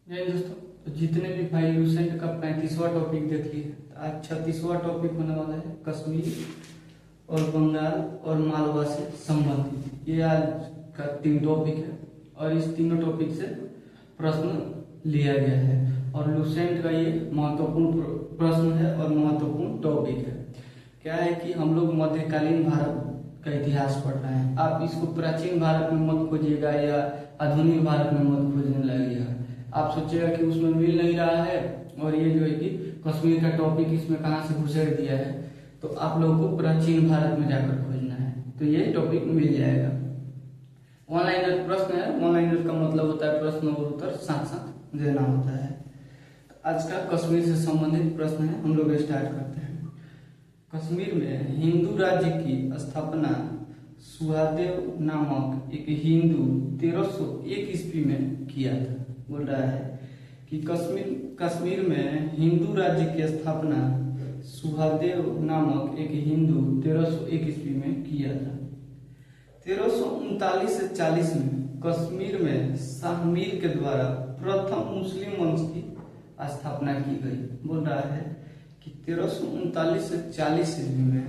जय दोस्तों, तो जितने भी भाई लूसेंट का 35वां टॉपिक देख लिए, तो आज 36वां टॉपिक होने वाला है कश्मीर और बंगाल और मालवा से संबंधित। ये आज का 3 टॉपिक है और इस तीनों टॉपिक से प्रश्न लिया गया है और लूसेंट का ये महत्वपूर्ण प्रश्न है और महत्वपूर्ण टॉपिक है। क्या है कि हम लोग मध्यकालीन भारत का इतिहास पढ़ रहे हैं। आप इसको प्राचीन भारत में मत खोजिएगा या आधुनिक भारत में मत खोजने लगेगा। आप सोचिएगा कि उसमें मिल नहीं रहा है और ये जो है कि कश्मीर का टॉपिक इसमें कहाँ से घुसेड़ दिया है, तो आप लोगों को प्राचीन भारत में जाकर खोजना है, तो ये टॉपिक मिल जाएगा। ऑनलाइनर प्रश्न है। ऑनलाइनर का मतलब होता है प्रश्न और उत्तर साथ साथ देना होता है। आज का कश्मीर से संबंधित प्रश्न है, हम लोग स्टार्ट करते हैं। कश्मीर में हिंदू राज्य की स्थापना सुहादेव नामक एक हिंदू 1301 ईस्वी में किया था। बोल रहा है कि कश्मीर में हिंदू राज्य की स्थापना सुहादेव नामक एक हिंदू 1301 ईस्वी में किया था। 1339 से 40 में कश्मीर में शाह मीर के द्वारा प्रथम मुस्लिम वंश की स्थापना की गई। बोल रहा है कि 1339 से 40 ईस्वी में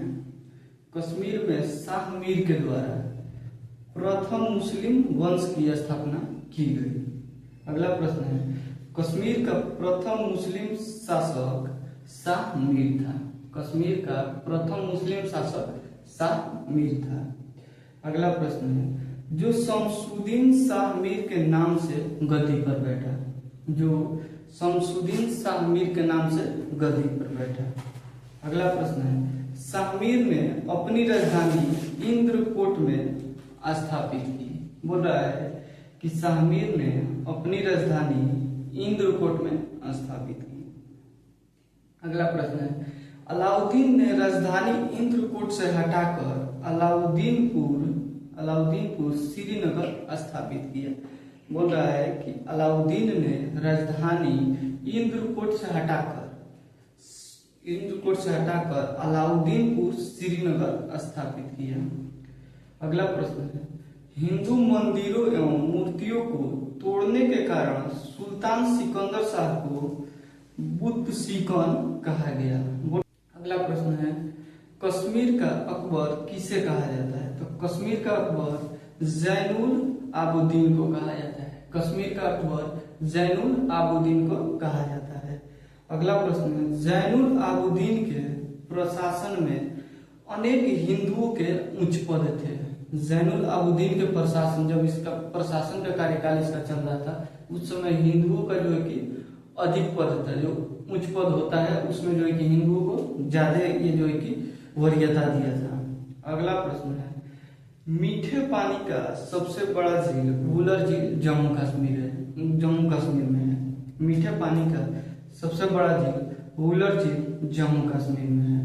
कश्मीर में शाह मीर के द्वारा प्रथम मुस्लिम वंश की स्थापना की गई। अगला प्रश्न है, कश्मीर का प्रथम मुस्लिम शासक शाह मीर था। कश्मीर का प्रथम मुस्लिम शासक शाह मीर था। अगला प्रश्न है, जो शमसुद्दीन शाह मीर के नाम से गद्दी पर बैठा। जो शमसुद्दीन शाह मीर के नाम से गद्दी पर बैठा। अगला प्रश्न है, शाह मीर ने अपनी राजधानी इंद्रकोट में स्थापित की। बोल रहा है कि शाह मीर ने अपनी राजधानी इंद्रकोट में स्थापित की। अगला प्रश्न है, अलाउद्दीन ने राजधानी इंद्रकोट से हटाकर अलाउद्दीनपुर श्रीनगर स्थापित किया। बोल रहा है कि अलाउद्दीन ने राजधानी इंद्रकोट से हटाकर अलाउद्दीनपुर श्रीनगर स्थापित किया। अगला प्रश्न है, हिंदू मंदिरों एवं मूर्तियों को तोड़ने के कारण सुल्तान सिकंदर शाह को बुद्ध सिकन कहा गया। अगला प्रश्न है, कश्मीर का अकबर किसे कहा जाता है? तो कश्मीर का अकबर जैनुल आबुद्दीन को कहा जाता है। कश्मीर का अकबर जैनुल आबुद्दीन को कहा जाता है। अगला प्रश्न है, जैनुल आबुद्दीन के प्रशासन में अनेक हिंदुओं के उच्च पद थे। जैनुल आबुद्दीन के प्रशासन, जब इसका प्रशासन का कार्यकाल इसका चल रहा था, उस समय हिंदुओं का जो है कि अधिक पद था। जो उच्च पद होता है उसमें जो है कि हिंदुओं को ज्यादा ये जो है कि वरीयता दिया था। अगला प्रश्न है, मीठे पानी का सबसे बड़ा झील वुलर झील जम्मू कश्मीर में है। मीठे पानी का सबसे बड़ा झील वुलर झील जम्मू कश्मीर में है।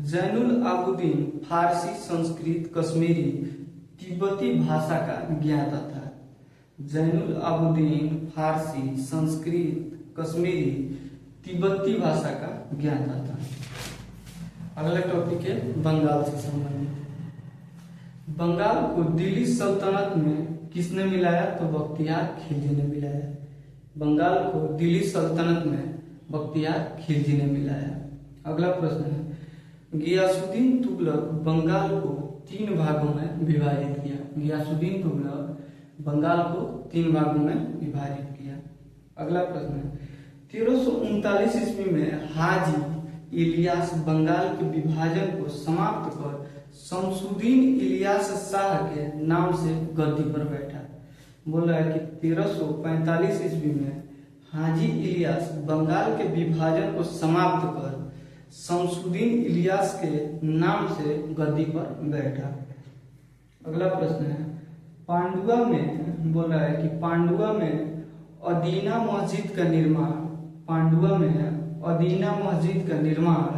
जैनुल आबुद्दीन फारसी, संस्कृत, कश्मीरी, तिब्बती भाषा का ज्ञाता था। जैनुल आबुद्दीन फारसी, संस्कृत, कश्मीरी, तिब्बती भाषा का ज्ञाता था। अगला टॉपिक है बंगाल से संबंधित। बंगाल को दिल्ली सल्तनत में किसने मिलाया? तो बख्तियार खिलजी ने मिलाया। बंगाल को दिल्ली सल्तनत में बख्तियार खिलजी ने मिलाया। अगला प्रश्न है, गियासुद्दीन तुगलक बंगाल को 3 भागों में विभाजित किया। गियासुद्दीन तुगलक बंगाल को 3 भागों में विभाजित किया। अगला प्रश्न है, 1339 ईस्वी में हाजी इलियास बंगाल के विभाजन को समाप्त कर शमसुद्दीन इलियास शाह के नाम से गद्दी पर बैठा। बोल रहा है कि 1345 ईस्वी में हाजी इलियास बंगाल के विभाजन को समाप्त कर शमसुद्दीन इलियास के नाम से गद्दी पर बैठा। अगला प्रश्न है, पांडुआ में बोल रहा है कि पांडुआ में अदीना मस्जिद का निर्माण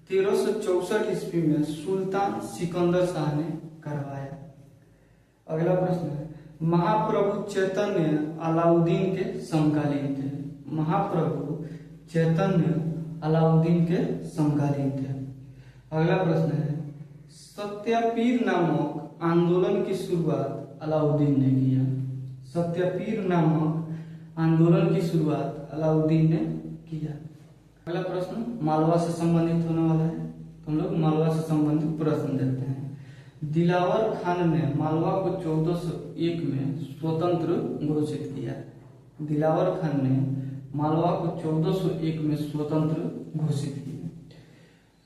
1364 ईस्वी में सुल्तान सिकंदर शाह ने करवाया। अगला प्रश्न है, महाप्रभु चैतन्य अलाउद्दीन के समकालीन थे। महाप्रभु चैतन्य अलाउद्दीन के समकालीन थे। अगला प्रश्न है, सत्यापीर नामक आंदोलन की शुरुआत अलाउद्दीन ने किया। सत्यापीर नामक आंदोलन की शुरुआत अलाउद्दीन ने किया। अगला प्रश्न मालवा से संबंधित होने वाला है, तो हम लोग मालवा से संबंधित प्रश्न देखते हैं। दिलावर खान ने मालवा को 1401 में स्वतंत्र घोषित किया। दिलावर खान ने मालवा को 1401 में स्वतंत्र घोषित किया।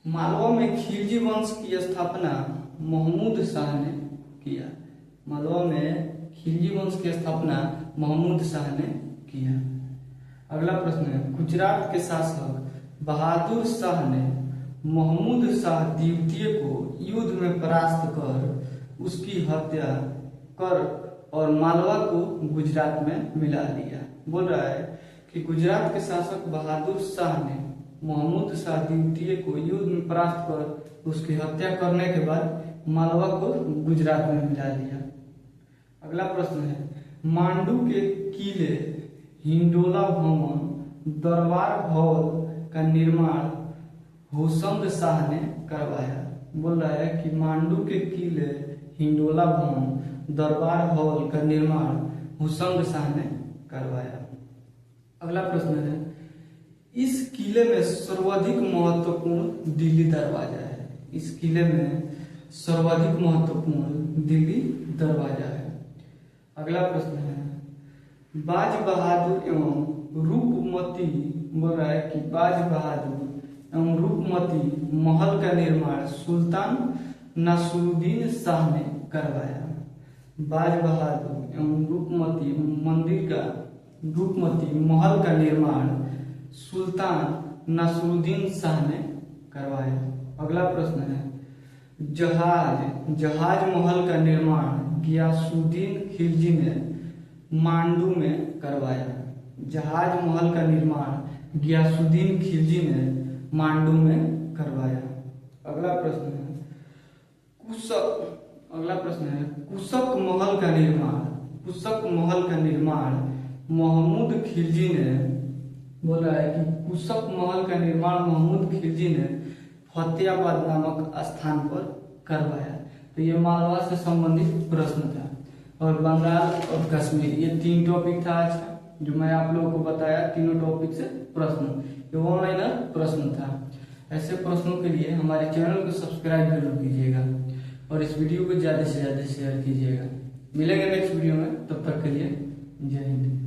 मालवा में खिलजी वंश की स्थापना महमूद शाह ने किया। मालवा में खिलजी वंश की स्थापना महमूद शाह ने किया। अगला प्रश्न है गुजरात के शासक बहादुर शाह ने महमूद शाह द्वितीय को युद्ध में परास्त कर उसकी हत्या कर और मालवा को गुजरात में मिला लिया। बोल रहा है कि गुजरात के शासक बहादुर शाह ने महमूद शाह द्वितीय को युद्ध में परास्त कर उसकी हत्या करने के बाद मालवा को गुजरात में मिला लिया। अगला प्रश्न है मांडू के किले हिंडोला भवन दरबार भवन का निर्माण हुसंग शाह ने करवाया। बोल रहा है कि मांडू के किले हिंडोला भवन दरबार भवन का निर्माण हुसंग शाह ने करवाया। अगला प्रश्न है इस किले में सर्वाधिक महत्वपूर्ण दिल्ली दरवाजा है। इस किले में सर्वाधिक महत्वपूर्ण दिल्ली दरवाजा है। अगला प्रश्न है बाज बहादुर एवं रूपमती, बोल रहा है कि बाज बहादुर एवं रूपमती महल का निर्माण सुल्तान नासरुद्दीन शाह ने करवाया। बाज बहादुर एवं रूपमती महल का निर्माण सुल्तान नासरुद्दीन शाह ने करवाया। अगला प्रश्न है जहाज महल का निर्माण गियासुद्दीन खिलजी ने मांडू में करवाया। जहाज महल का निर्माण गियासुद्दीन खिलजी ने मांडू में करवाया। अगला प्रश्न है कुशक महल का निर्माण महमूद खिलजी ने, बोल रहा है कि कुशक महल का निर्माण महमूद खिलजी ने फतेहाबाद नामक स्थान पर करवाया। तो ये मालवा से संबंधित प्रश्न था। और बंगाल और कश्मीर, ये 3 टॉपिक था आज का जो मैं आप लोगों को बताया। तीनों टॉपिक से प्रश्न, ये ऑनलाइन प्रश्न था। ऐसे प्रश्नों के लिए हमारे चैनल को सब्सक्राइब जरूर कीजिएगा और इस वीडियो को ज्यादा से ज्यादा शेयर कीजिएगा। मिलेंगे नेक्स्ट वीडियो में, तब तक के लिए जय हिंद।